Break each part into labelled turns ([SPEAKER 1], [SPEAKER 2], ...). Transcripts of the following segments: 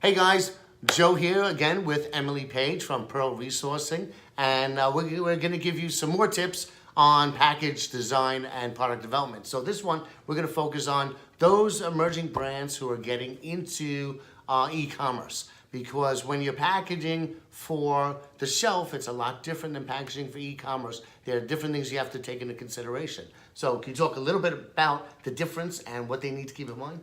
[SPEAKER 1] Hey guys, Joe here again with Emily Page from Pearl Resourcing, and we're going to give you some more tips on package design and product development. So this one, we're going to focus on those emerging brands who are getting into e-commerce, because when you're packaging for the shelf, it's a lot different than packaging for e-commerce. There are different things you have to take into consideration. So can you talk a little bit about the difference and what they need to keep in mind?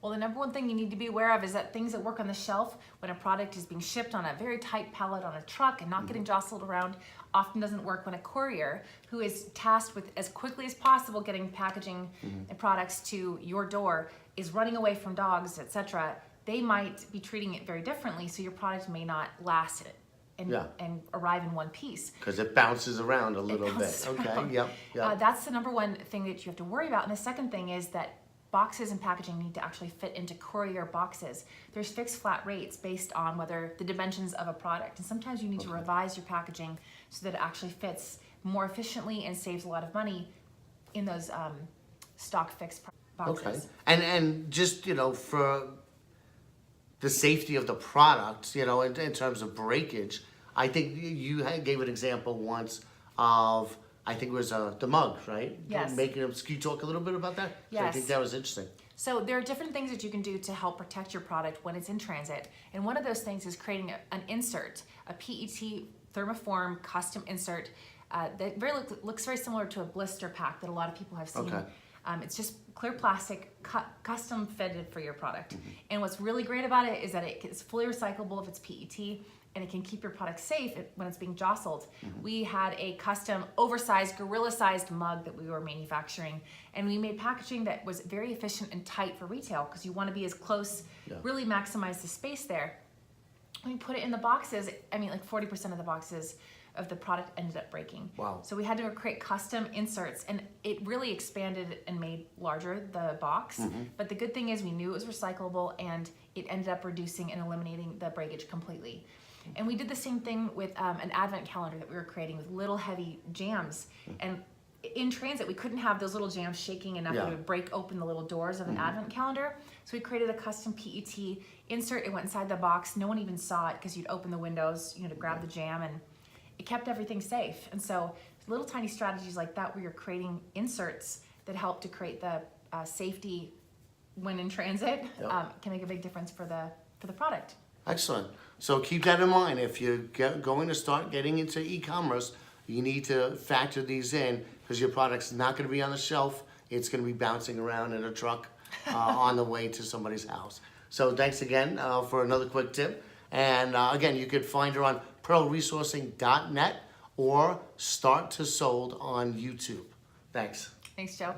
[SPEAKER 2] Well, the number one thing you need to be aware of is that things that work on the shelf when a product is being shipped on a very tight pallet on a truck and not getting jostled around often doesn't work when a courier, who is tasked with as quickly as possible getting packaging and products to your door, is running away from dogs, etc. They might be treating it very differently, so your product may not last and arrive in one piece.
[SPEAKER 1] Because it bounces around a little bit. Okay, yep.
[SPEAKER 2] That's the number one thing that you have to worry about. And the second thing is that boxes and packaging need to actually fit into courier boxes. There's fixed flat rates based on whether the dimensions of a product. And sometimes you need to revise your packaging so that it actually fits more efficiently and saves a lot of money in those stock fixed boxes.
[SPEAKER 1] Okay. And just, for the safety of the product, in terms of breakage, I think you gave an example once of, I think it was the mug, right?
[SPEAKER 2] Yes.
[SPEAKER 1] Can you talk a little bit about that?
[SPEAKER 2] Yes.
[SPEAKER 1] I think that was interesting.
[SPEAKER 2] So there are different things that you can do to help protect your product when it's in transit. And one of those things is creating an insert, a PET thermoform custom insert that looks very similar to a blister pack that a lot of people have seen.
[SPEAKER 1] Okay.
[SPEAKER 2] It's just clear plastic, custom fitted for your product. And what's really great about it is that it's fully recyclable if it's PET, and it can keep your product safe when it's being jostled. We had a custom, oversized, gorilla-sized mug that we were manufacturing, and we made packaging that was very efficient and tight for retail, because you want to be as close, really maximize the space there. When we put it in the boxes, like 40% of the boxes of the product ended up breaking.
[SPEAKER 1] Wow.
[SPEAKER 2] So we had to create custom inserts, and it really expanded and made larger the box. But the good thing is we knew it was recyclable, and it ended up reducing and eliminating the breakage completely. And we did the same thing with an advent calendar that we were creating with little heavy jams. And in transit, we couldn't have those little jams shaking enough that it would break open the little doors of an advent calendar. So we created a custom PET insert. It went inside the box. No one even saw it, because you'd open the windows, to grab the jam, and it kept everything safe. And so little tiny strategies like that, where you're creating inserts that help to create the safety when in transit, can make a big difference for the product.
[SPEAKER 1] Excellent. So keep that in mind. If you're going to start getting into e-commerce, you need to factor these in, because your product's not going to be on the shelf. It's going to be bouncing around in a truck on the way to somebody's house. So thanks again for another quick tip. And again, you could find her on pearlresourcing.net or Start to Sold on YouTube. Thanks.
[SPEAKER 2] Thanks, Joe.